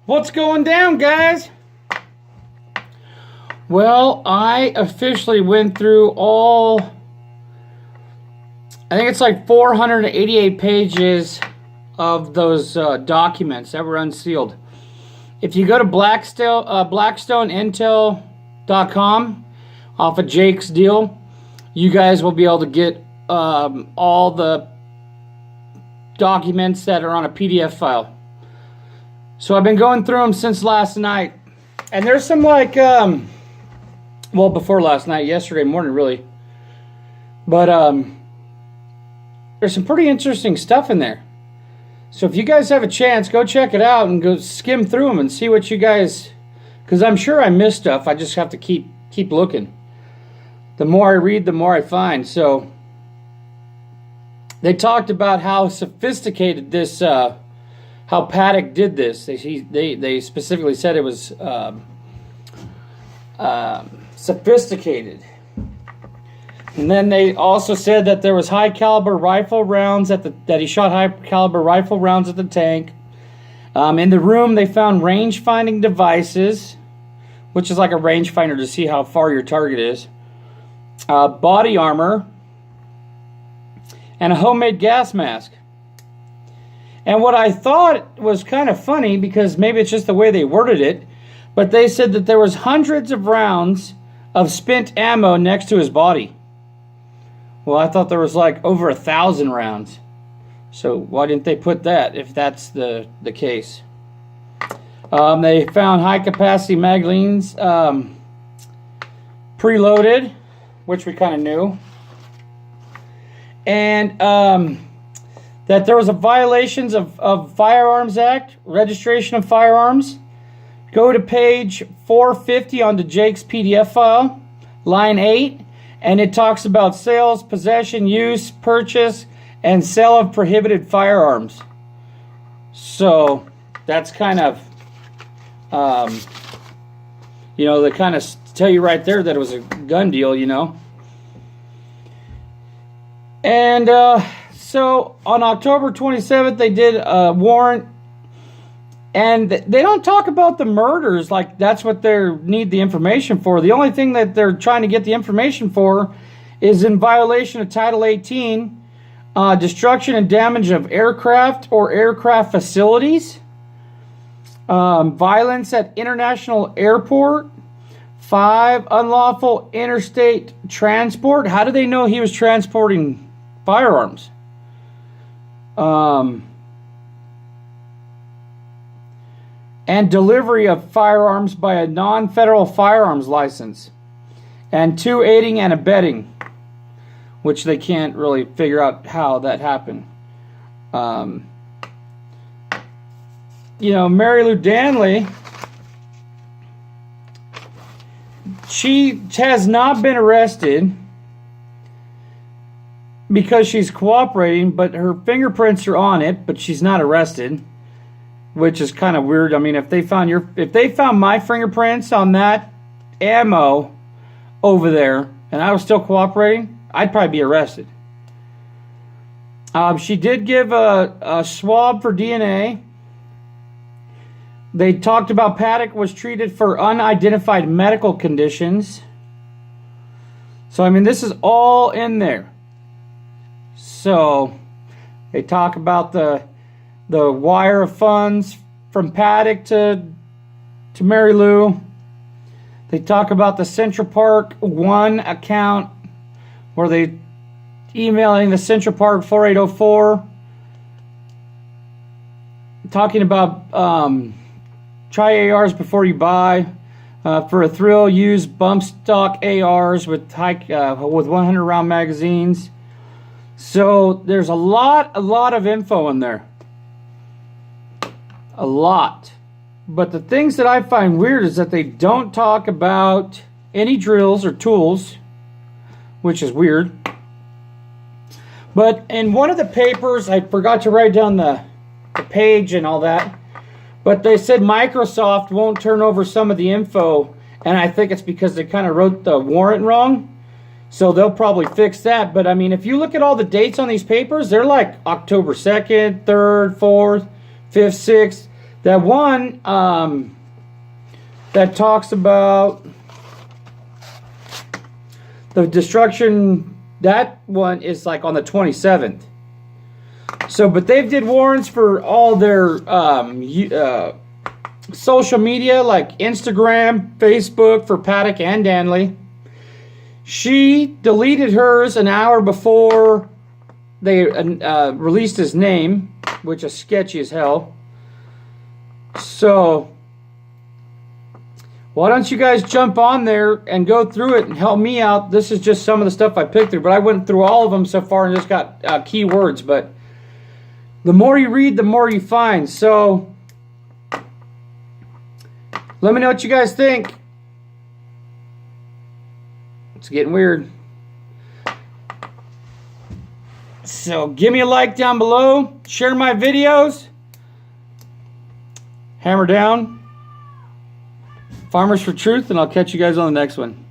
What's going down, guys? Well, I officially went through all, I think it's like 488 pages of those documents that were unsealed. If you go to blackstoneintel.com off of Jake's deal, you guys will be able to get all the documents that are on a PDF file. So I've been going through them since last night. And there's some like, well, before last night, yesterday morning really. But there's some pretty interesting stuff in there. So if you guys have a chance, go check it out and go skim through them and see what you guys, because I'm sure I missed stuff. I just have to keep looking. The more I read, the more I find. So they talked about how sophisticated this, how Paddock did this. They specifically said it was sophisticated. And then they also said that there was high caliber rifle rounds that he shot high caliber rifle rounds at the tank. In the room they found range finding devices, which is like a range finder to see how far your target is. Body armor and a homemade gas mask. And what I thought was kind of funny, because maybe it's just the way they worded it, but they said that there was hundreds of rounds of spent ammo next to his body. Well, I thought there was like over 1,000 rounds. So why didn't they put that if that's the case? They found high capacity magazines preloaded, which we kind of knew. And that there was a violations of Firearms Act, registration of firearms. Go to page 450 onto Jake's PDF file, line 8, and it talks about sales, possession, use, purchase, and sale of prohibited firearms. So that's kind of, they kind of tell you right there that it was a gun deal, you know. And so on October 27th, they did a warrant, and they don't talk about the murders like that's what they need the information for. The only thing that they're trying to get the information for is in violation of Title 18, destruction and damage of aircraft or aircraft facilities, violence at international airport, 5, unlawful interstate transport. How do they know he was transporting firearms? And delivery of firearms by a non-federal firearms license. And 2, aiding and abetting, which they can't really figure out how that happened. Mary Lou Danley, she has not been arrested because she's cooperating, but her fingerprints are on it, but she's not arrested, which is kind of weird. I mean, if they found my fingerprints on that ammo over there and I was still cooperating, I'd probably be arrested. She did give a swab for DNA. They talked about Paddock was treated for unidentified medical conditions. So, I mean, this is all in there. So they talk about the wire of funds from Paddock to Mary Lou. They talk about the Central Park 1 account where they emailing the Central Park 4804, talking about try ARs before you buy. For a thrill, use bump stock ARs with 100 round magazines. So there's a lot of info in there. A lot. But the things that I find weird is that they don't talk about any drills or tools, which is weird. But in one of the papers, I forgot to write down the page and all that, but they said Microsoft won't turn over some of the info, and I think it's because they kind of wrote the warrant wrong. So they'll probably fix that. But I mean, if you look at all the dates on these papers, they're like October 2nd, 3rd, 4th, 5th, 6th. That one that talks about the destruction, that one is like on the 27th. So, but they did warrants for all their social media, like Instagram, Facebook for Paddock and Danley. She deleted hers an hour before they released his name, which is sketchy as hell. So, why don't you guys jump on there and go through it and help me out? This is just some of the stuff I picked through, but I went through all of them so far and just got keywords. But the more you read, the more you find. So, let me know what you guys think. It's getting weird. So, give me a like down below. Share my videos. Hammer down. Farmers for Truth, and I'll catch you guys on the next one.